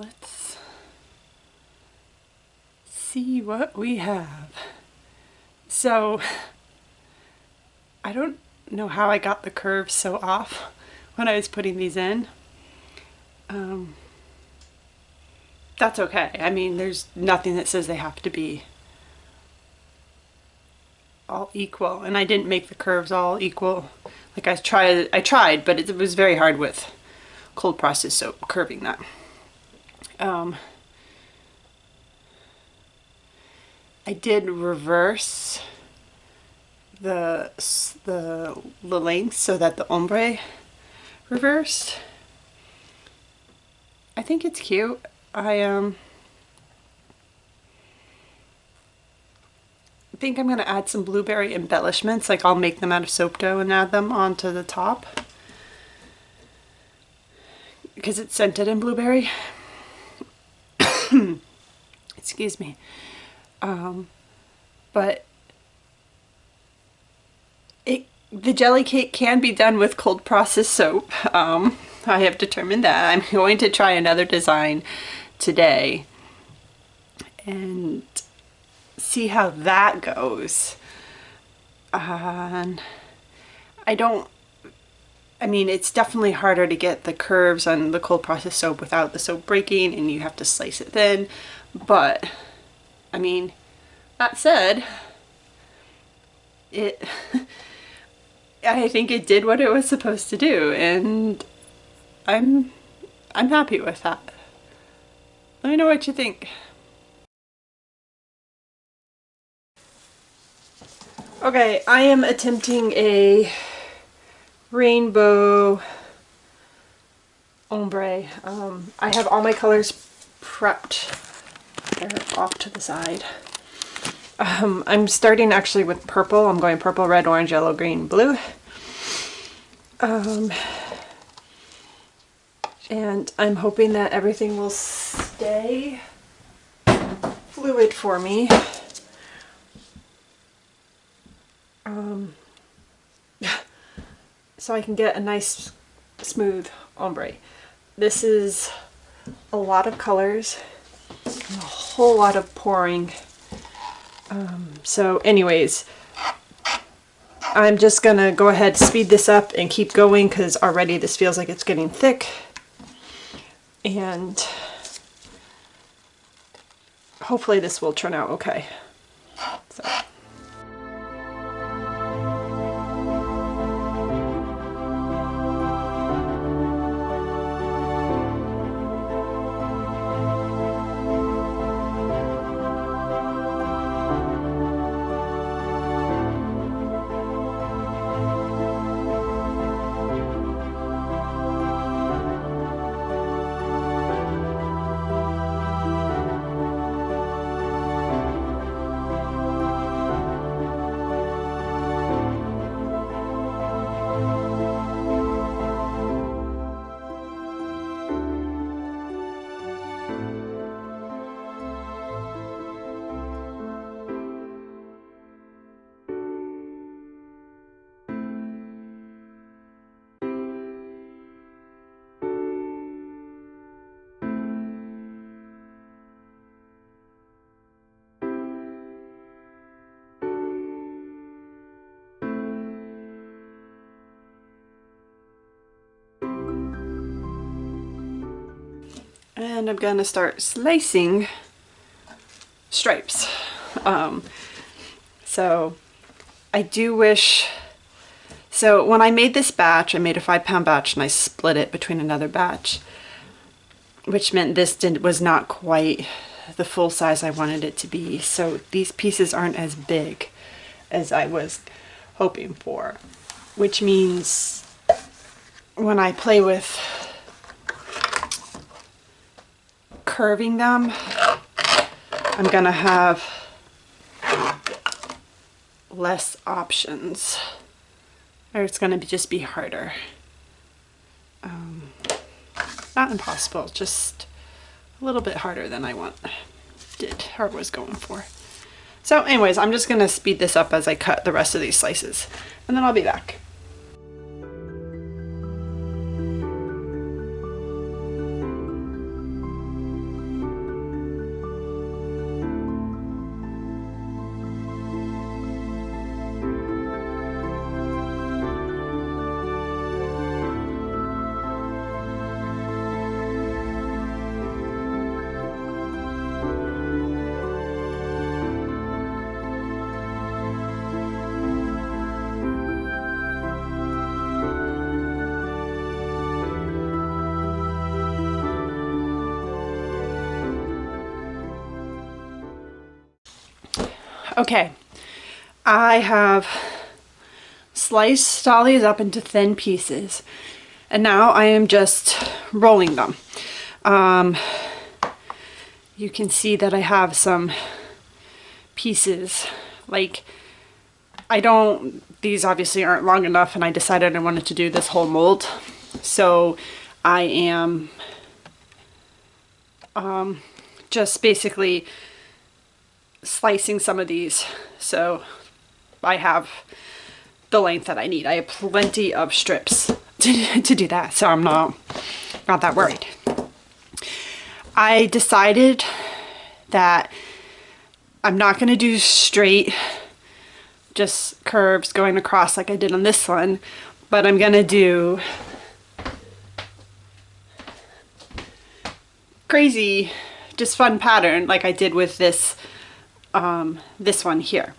let's see what we have. So I don't know how I got the curves so off when I was putting these in. That's okay. I mean, there's nothing that says they have to be all equal, and I didn't make the curves all equal. Like I tried, but it was very hard with cold process soap curving that. I did reverse the length so that the ombre reversed. I think it's cute. I think I'm gonna add some blueberry embellishments. Like I'll make them out of soap dough and add them onto the top because it's scented in blueberry. Excuse me. But the jelly cake can be done with cold process soap. I have determined that. I'm going to try another design today and see how that goes. And I mean, it's definitely harder to get the curves on the cold process soap without the soap breaking, and you have to slice it thin. But I mean, that said, I think it did what it was supposed to do, and I'm happy with that. Let me know what you think. Okay, I am attempting a rainbow ombre. I have all my colors prepped. They're off to the side. I'm starting actually with purple. I'm going purple, red, orange, yellow, green, blue. And I'm hoping that everything will stay fluid for me. So I can get a nice smooth ombre. This is a lot of colors and a whole lot of pouring. So anyways, I'm just gonna go ahead, speed this up and keep going because already this feels like it's getting thick. And hopefully this will turn out okay. So. And I'm gonna start slicing stripes. So I do wish, so when I made this batch, I made a 5-pound batch and I split it between another batch, which meant this was not quite the full size I wanted it to be. So these pieces aren't as big as I was hoping for, which means when I play with curving them, I'm gonna have less options, or it's gonna just be harder. Not impossible, just a little bit harder than I did or was going for. So anyways, I'm just gonna speed this up as I cut the rest of these slices, and then I'll be back. Okay, I have sliced all these up into thin pieces, and now I am just rolling them. You can see that I have some pieces, like these obviously aren't long enough, and I decided I wanted to do this whole mold. So I am just basically slicing some of these, so I have the length that I need. I have plenty of strips to do that, so I'm not that worried. I decided that I'm not going to do straight, just curves going across like I did on this one, but I'm going to do crazy, just fun pattern like I did with this this one here.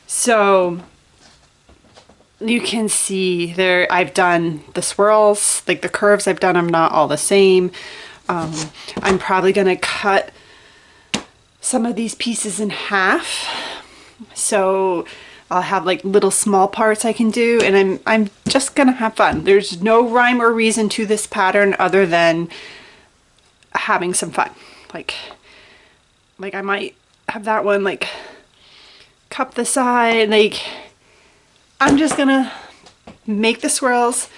So you can see there I've done the swirls, like the curves I've done, I'm not all the same. I'm probably gonna cut some of these pieces in half, so I'll have like little small parts I can do, and I'm just gonna have fun. There's no rhyme or reason to this pattern other than having some fun. Like I might have that one like cup the side, like I'm just gonna make the swirls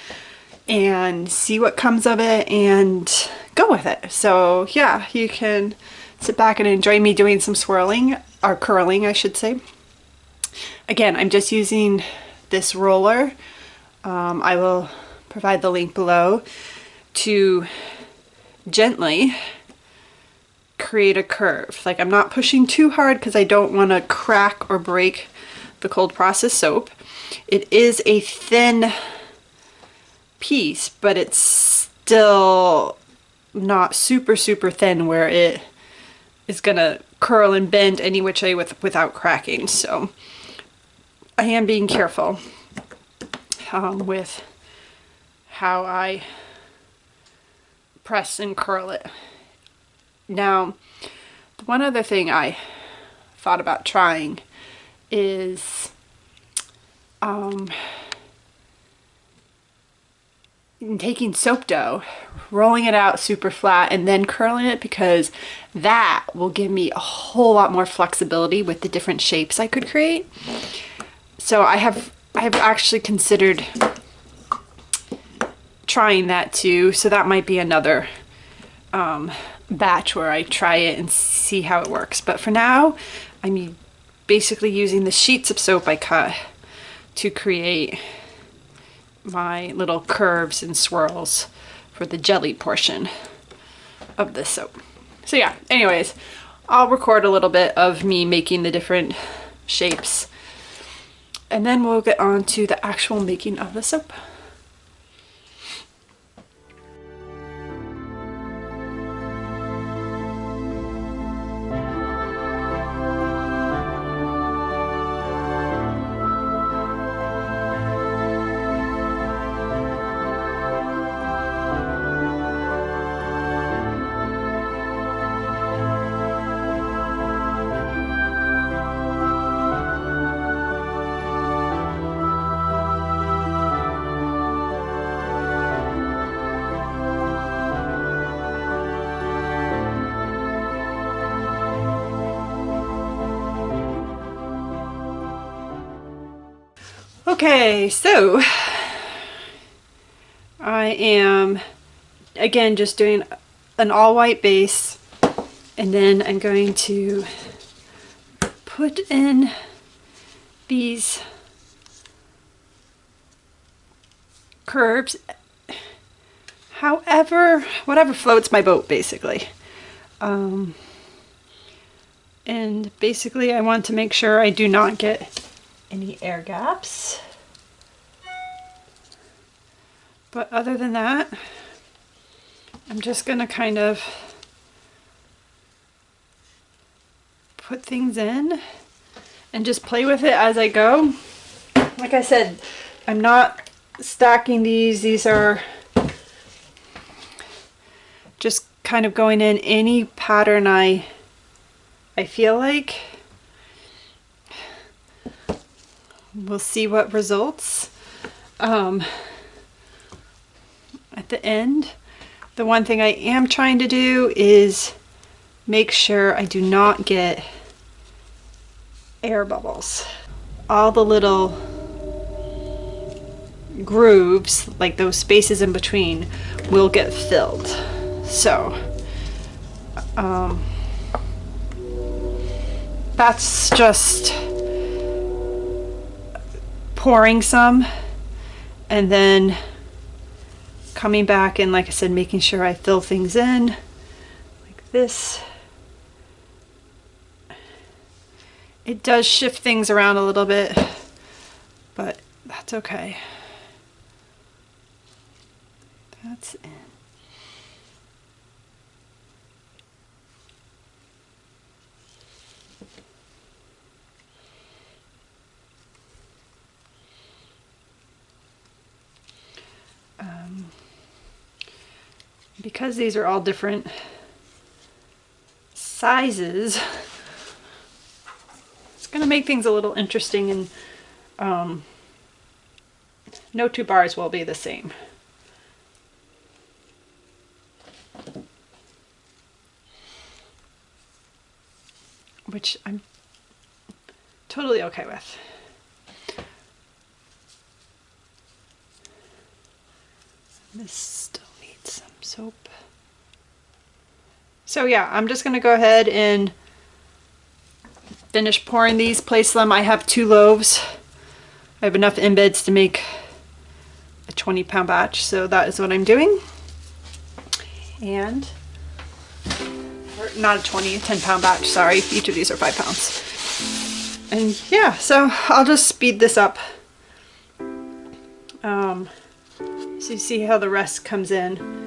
and see what comes of it and go with it. So yeah, you can sit back and enjoy me doing some swirling, or curling I should say. Again, I'm just using this roller. I will provide the link below to gently create a curve. Like I'm not pushing too hard because I don't want to crack or break the cold process soap. It is a thin piece, but it's still not super thin where it is gonna curl and bend any which way without cracking. So I am being careful with how I press and curl it. Now, one other thing I thought about trying is taking soap dough, rolling it out super flat, and then curling it, because that will give me a whole lot more flexibility with the different shapes I could create. So I have actually considered trying that too, so that might be another batch where I try it and see how it works. But for now, I'm basically using the sheets of soap I cut to create my little curves and swirls for the jelly portion of the soap. So yeah, anyways, I'll record a little bit of me making the different shapes, and then we'll get on to the actual making of the soap. Okay, so I am again just doing an all white base, and then I'm going to put in these curves, whatever floats my boat basically. And basically I want to make sure I do not get any air gaps. But other than that, I'm just gonna kind of put things in and just play with it as I go. Like I said, I'm not stacking these. These are just kind of going in any pattern I feel like. we'll see what results. At the end, the one thing I am trying to do is make sure I do not get air bubbles. All the little grooves, like those spaces in between, will get filled. So that's just pouring some and then coming back and, like I said, making sure I fill things in like this. It does shift things around a little bit, but that's okay. That's in. Because these are all different sizes, it's going to make things a little interesting, and no two bars will be the same. Which I'm totally okay with. This still needs some soap. So yeah, I'm just going to go ahead and finish pouring these, place them. I have 2 loaves. I have enough embeds to make a 20-pound batch, so that is what I'm doing. And, or not a 10-pound batch, sorry. Each of these are 5 pounds. And yeah, so I'll just speed this up. So you see how the rest comes in.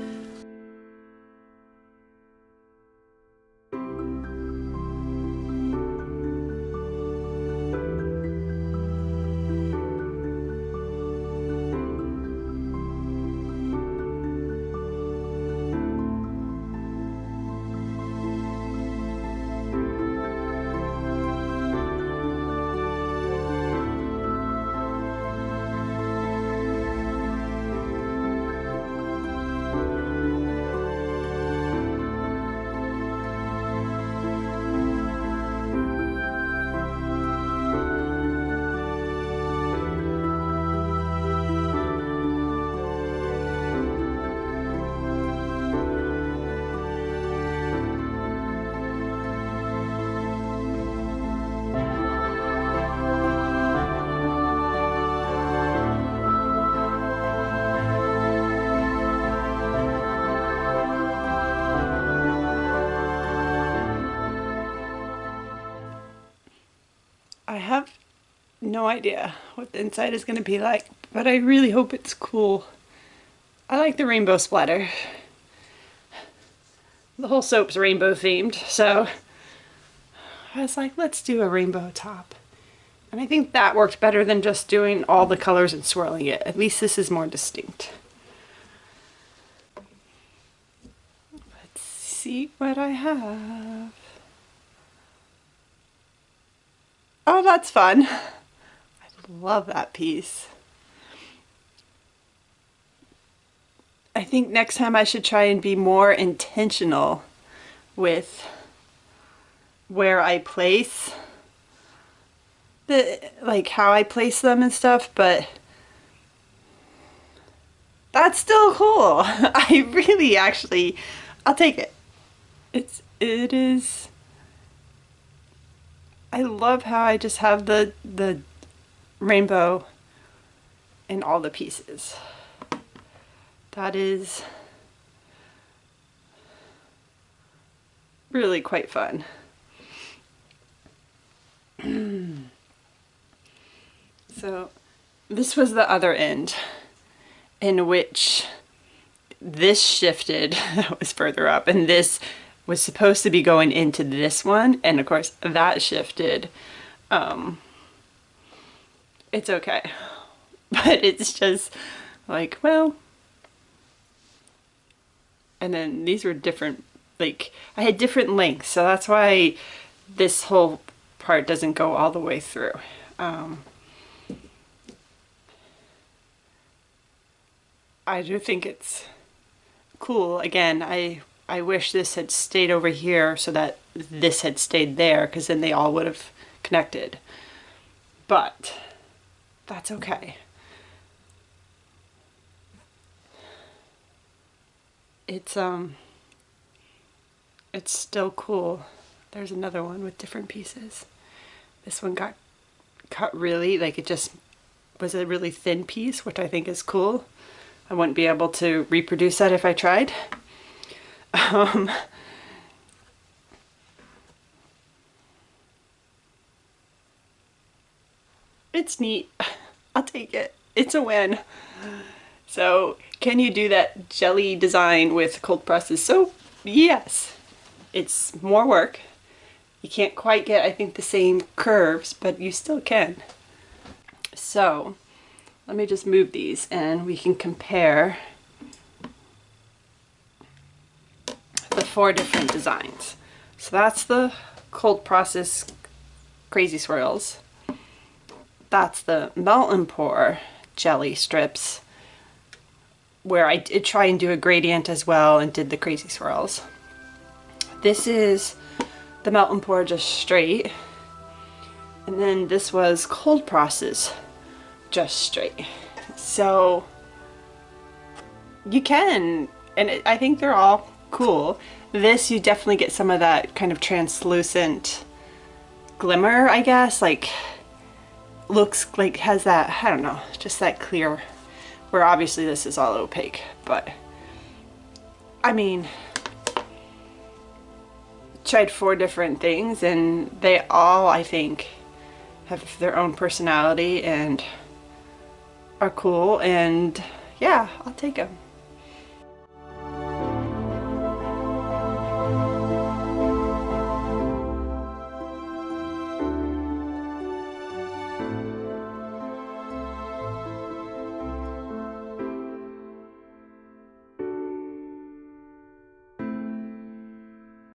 I have no idea what the inside is going to be like, but I really hope it's cool. I like the rainbow splatter. The whole soap's rainbow themed, so I was like, let's do a rainbow top. And I think that worked better than just doing all the colors and swirling it. At least this is more distinct. Let's see what I have. Oh, that's fun. I love that piece. I think next time I should try and be more intentional with where I place like how I place them and stuff, but that's still cool. I really actually, I'll take it. It is, I love how I just have the rainbow in all the pieces. That is really quite fun. So this was the other end in which this shifted, that was further up, and this was supposed to be going into this one, and of course that shifted. It's okay, but it's just like, well, and then these were different, like I had different lengths, so that's why this whole part doesn't go all the way through. I do think it's cool. Again, I wish this had stayed over here so that this had stayed there, because then they all would have connected. But that's okay. It's still cool. There's another one with different pieces. This one got cut really, like it just was a really thin piece, which I think is cool. I wouldn't be able to reproduce that if I tried. It's neat. I'll take it. It's a win. So, can you do that jelly design with cold presses soap? Yes. It's more work. You can't quite get, I think, the same curves, but you still can. So, let me just move these and we can compare the 4 different designs. So that's the cold process crazy swirls. That's the melt and pour jelly strips, where I did try and do a gradient as well and did the crazy swirls. This is the melt and pour just straight. And then this was cold process just straight. So you can, and I think they're all cool. This, you definitely get some of that kind of translucent glimmer, I guess, like looks like has that, I don't know, just that clear, where obviously this is all opaque, but I mean, tried 4 different things and they all, I think, have their own personality and are cool, and yeah, I'll take them.